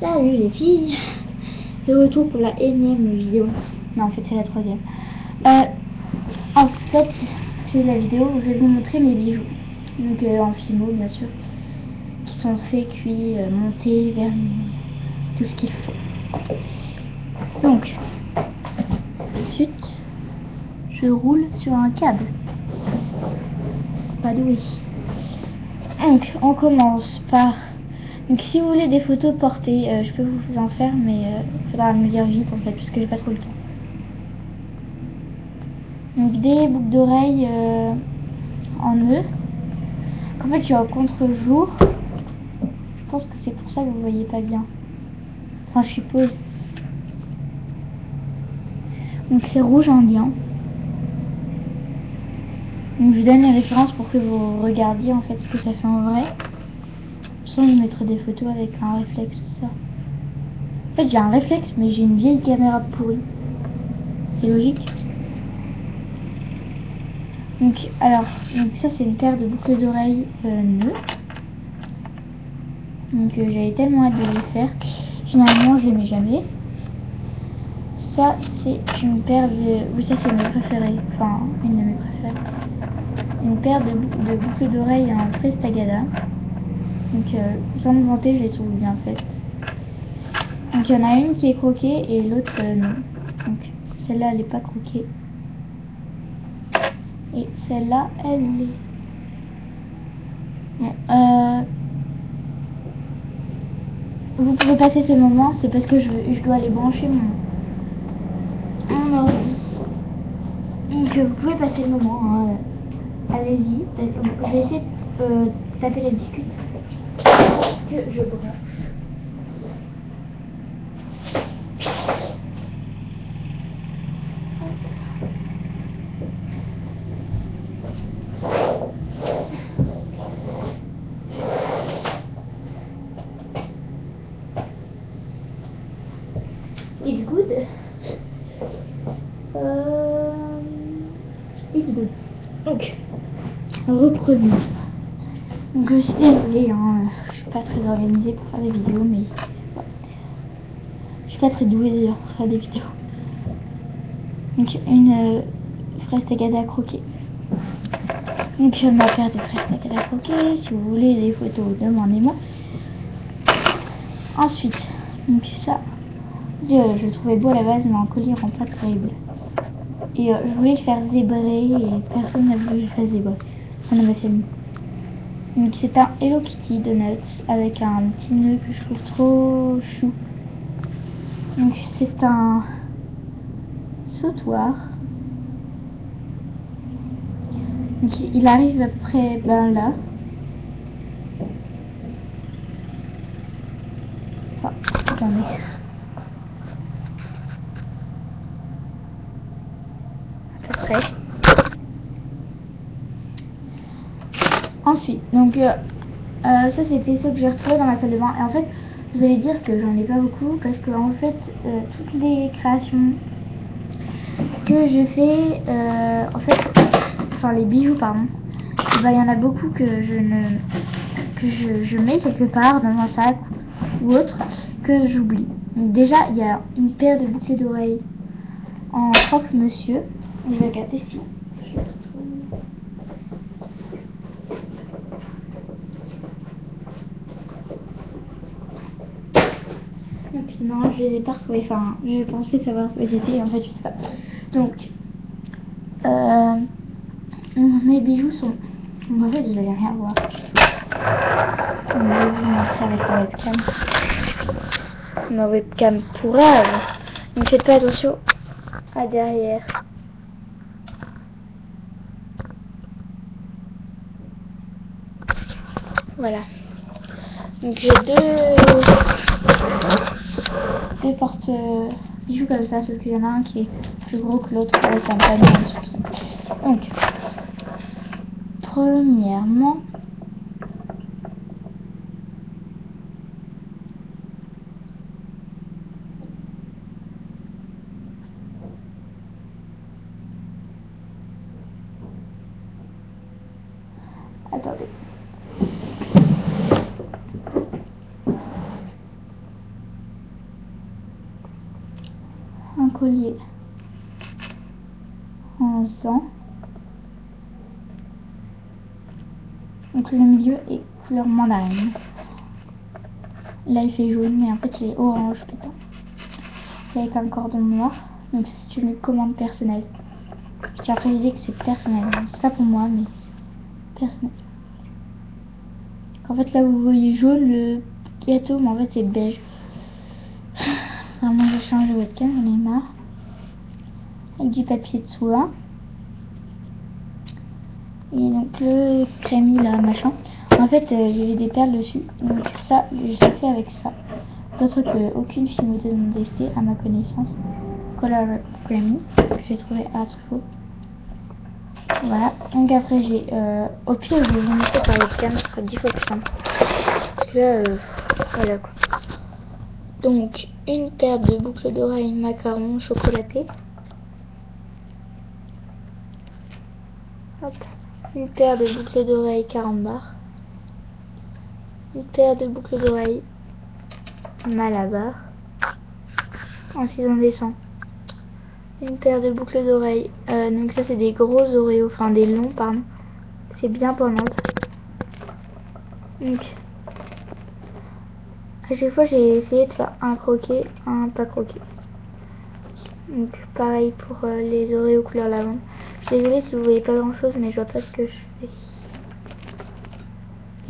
Salut les filles, de retour pour la énième vidéo. Non, en fait c'est la troisième. En fait c'est la vidéo où je vais vous montrer mes bijoux. Donc en fimo bien sûr, qui sont faits, cuits, montés, vernis, tout ce qu'il faut. Donc ensuite je roule sur un câble. Pas doué. Donc on commence par... Donc si vous voulez des photos portées, je peux vous en faire, mais il faudra me dire vite en fait, parce que j'ai pas trop le temps. Donc des boucles d'oreilles en nœud. En fait je suis au contre-jour. Je pense que c'est pour ça que vous voyez pas bien. Enfin je suppose. Donc c'est rouge indien. Donc je vous donne les références pour que vous regardiez en fait ce que ça fait en vrai. Sinon je mettrai des photos avec un réflexe, tout ça. En fait j'ai un réflexe mais j'ai une vieille caméra pourrie. C'est logique. Donc ça c'est une paire de boucles d'oreilles nœuds. Donc j'avais tellement hâte de les faire. Finalement je les mets jamais. Ça c'est une paire de... Oui, ça c'est mes préférés. Enfin une de mes préférées. Une paire de boucles d'oreilles en Prestagada. Donc sans me vanter, je les trouve bien faites. Donc il y en a une qui est croquée et l'autre non. Donc celle-là elle n'est pas croquée. Et celle-là elle est... Bon, vous pouvez passer ce moment, c'est parce que je dois aller brancher mon ordi. Donc vous pouvez passer le moment, hein. Allez-y. Je vais essayer de taper les discutes que je branche. It's good. It's good. Donc, reprenons. Donc je suis désolée, hein, je suis pas très organisée pour faire des vidéos, mais ouais. Je suis pas très douée d'ailleurs pour faire des vidéos. Donc une fraise tagada croquée. Donc ma paire de fraises tagada croquée, si vous voulez des photos, demandez-moi. Ensuite, donc ça, je le trouvais beau à la base, mais en collier rend pas terrible. Et je voulais le faire zébrer et personne n'a voulu que je le fasse zébrer. On a ma famille. Donc c'est un Hello Kitty Donut avec un petit nœud que je trouve trop chou. Donc c'est un sautoir. Donc il arrive à peu près là. Enfin, attendez. À peu près. Ensuite, donc ça c'était ce que j'ai retrouvé dans ma salle de bain. Et en fait, vous allez dire que j'en ai pas beaucoup parce que en fait, toutes les créations que je fais, en fait, enfin les bijoux pardon, il y en a beaucoup que je mets quelque part dans un sac ou autre que j'oublie. Donc déjà il y a une paire de boucles d'oreilles en croque-monsieur. Je vais regarder si je retrouve. Et puis non, je les ai pas retrouvées. Enfin, j'ai pensé savoir où elles étaient, en fait je sais pas. Donc mes bijoux sont... En fait vous allez rien voir. Je vais vous montrer avec la webcam. Ma webcam pourrave. Ne faites pas attention à derrière. Voilà. Donc j'ai deux porte bijoux comme ça, sauf qu'il y en a un qui est plus gros que l'autre avec un panier en dessous. Donc premièrement, attendez. un collier en sang. Donc le milieu est couleur mandarine. Là il fait jaune mais en fait il est orange plutôt. Avec un cordon noir. Donc c'est une commande personnelle. Je tiens à préciser que c'est personnel. C'est pas pour moi mais personnel. En fait là vous voyez jaune le gâteau mais en fait c'est beige. Vraiment je change de webcam, j'en ai marre. Avec du papier de soie. Et donc le crémi là machin. En fait j'ai des perles dessus. Donc ça je l'ai fait avec ça. D'autre que aucune fimoteuse n'a testé à ma connaissance. Color Crémi que j'ai trouvé à Truffaut. Voilà. Donc après j'ai au pire je vais vous montrer par webcam, ce sera 10 fois plus simple. Parce que là voilà quoi. Donc une paire de boucles d'oreilles macaron chocolaté. Hop. Une paire de boucles d'oreilles carambar. Une paire de boucles d'oreilles malabar. Ensuite on descend. Une paire de boucles d'oreilles. Donc ça c'est des gros oreos, enfin des longs pardon. C'est bien pendante. Donc à chaque fois j'ai essayé de faire un croqué, un pas croqué. Donc pareil pour les oreos couleur lavande. Je suis désolée si vous voyez pas grand chose mais je vois pas ce que je fais.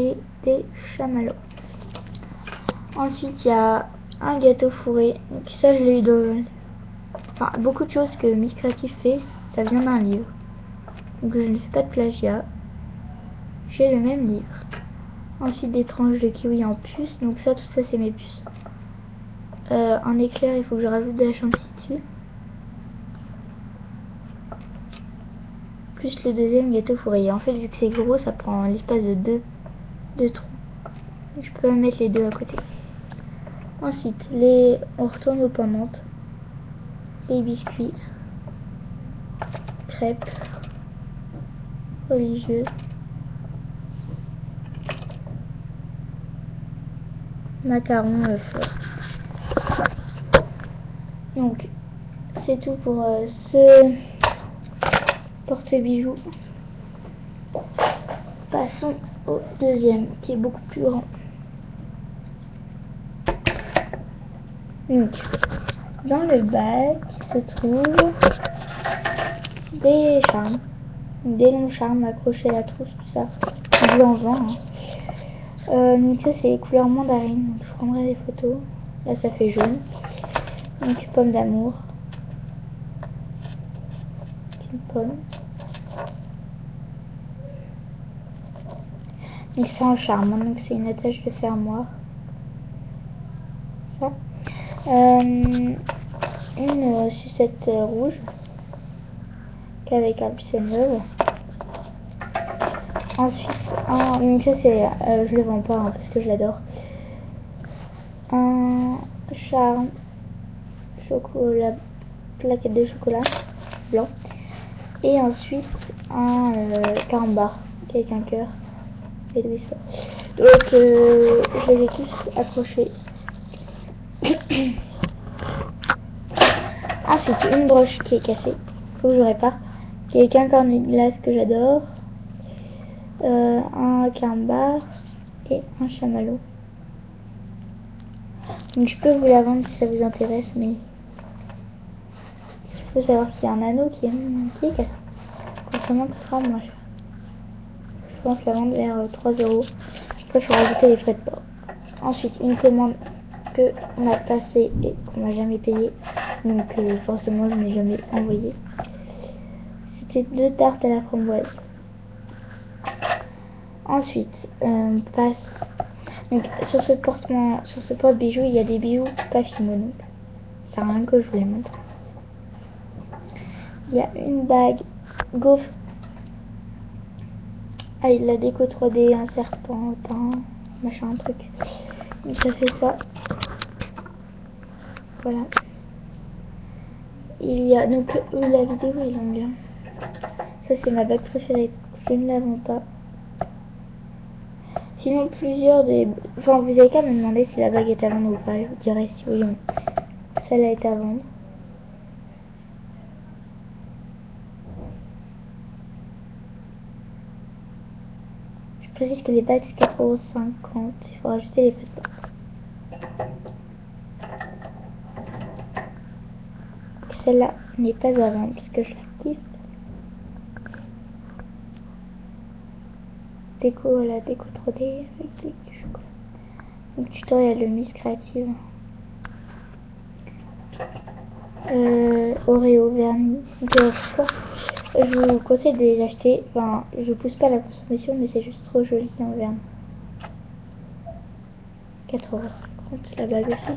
Et des chamallows. Ensuite il y a un gâteau fourré. Donc ça je l'ai eu dans... Enfin beaucoup de choses que Miss Creative fait, ça vient d'un livre. Donc je ne fais pas de plagiat. J'ai le même livre. Ensuite des tranches de kiwi en puce. Donc ça, tout ça c'est mes puces. En éclair, il faut que je rajoute de la chantilly dessus. Plus le deuxième gâteau fourré. En fait, vu que c'est gros, ça prend l'espace de deux trous. Je peux mettre les deux à côté. Ensuite, on retourne aux pendantes. Les biscuits. Crêpes. Religieuses. Macarons fleurs. Donc c'est tout pour ce porte-bijoux. Passons au deuxième qui est beaucoup plus grand. Donc dans le bac se trouvent des charmes, des longs charmes accrochés à la trousse, tout ça, blanc. Donc ça c'est les couleurs mandarines, donc je prendrai des photos. Là ça fait jaune. Donc pomme d'amour, une pomme. Donc c'est un charme, donc c'est une attache de fermoir. Ça. Une sucette rouge qu'avec un pissenlit. Ensuite, donc ça c'est, je le vends pas hein, parce que je l'adore. Un charme chocolat, plaquette de chocolat blanc. Et ensuite un carambar avec un cœur et de l'histoire. Donc je les ai tous accrochés. Ensuite une broche qui est cassée, faut que je répare, avec un cornet de glace que j'adore, un carambar et un chamallow. Donc je peux vous la vendre si ça vous intéresse, mais il faut savoir qu'il y a un anneau qui est cassé. Forcément que ce sera moins cher. Je pense la vendre vers 3 €. Après il faut rajouter les frais de port. Ensuite une commande que on a passée et qu'on m'a jamais payé, donc forcément je n'ai jamais envoyé. C'était 2 tartes à la framboise. Ensuite on passe donc sur ce porte-bijoux il y a des bijoux pas Fimo, donc ça sert à rien que je vous les montre. Il y a une bague gaufre avec la déco 3D, un serpentin, machin, un truc. Donc ça fait ça. Voilà. Il y a donc la vidéo est longue. Bien. Ça c'est ma bague préférée. Je ne la vends pas. Sinon plusieurs des... Enfin vous avez qu'à me demander si la bague est à vendre ou pas. Je vous dirai si oui ou non. Celle-là est à vendre. précise que les bagues c'est 4,50 €. Il faut rajouter les frais de port. Celle-là n'est pas à vendre parce que je la kiffe. Déco, voilà, déco 3D avec des chocolats. Donc tutoriel de Miss Créative. Oreo vernis. Donc, je vous conseille de les acheter. Enfin, je pousse pas la consommation, mais c'est juste trop joli en vernis. 4,50 € la bague aussi.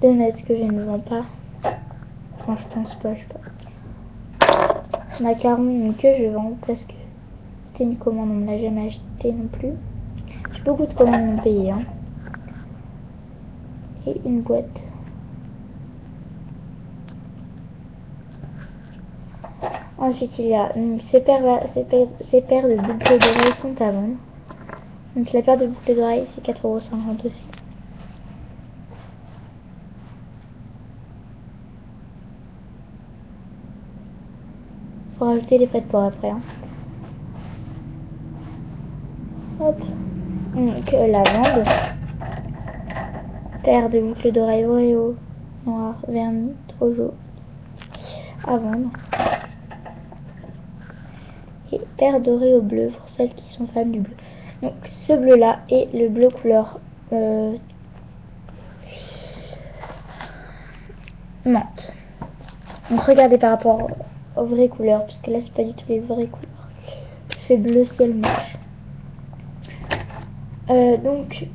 Donuts que je ne vends pas. Enfin, je pense pas, je sais pas. Macarons que je vends parce que c'était une commande, on me l'a jamais acheté non plus. J'ai beaucoup de commandes non payées. Hein. Et une boîte. Ensuite, il y a ces paires de boucles d'oreilles sont à vendre. Donc la paire de boucles d'oreilles, c'est 4,50 € aussi. Faut rajouter les frais de port après. Hein. Hop. Donc lavande. Paire de boucles d'oreilles Oreo noir, vernis, trop jaune. À vendre. Et paire d'Oreo bleu pour celles qui sont fans du bleu. Donc ce bleu là et le bleu couleur menthe. Donc regardez par rapport aux vraies couleurs, parce que là c'est pas du tout les vraies couleurs. C'est bleu ciel moche. Donc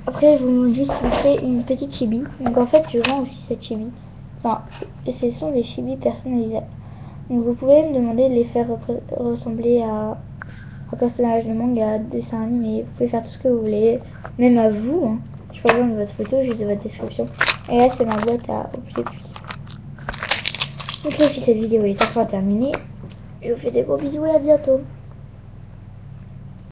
après vous juste vous faites une petite chibi. Donc en fait je vends aussi cette chibi. Enfin ce sont des chibis personnalisables. Donc vous pouvez me demander de les faire ressembler à un personnage de manga, dessin animé. Vous pouvez faire tout ce que vous voulez, même à vous. Hein. Je peux besoin de votre photo, juste de votre description. Et là c'est ma boîte à objets. Donc les filles, cette vidéo est enfin terminée. Je vous fais des gros bisous et à bientôt.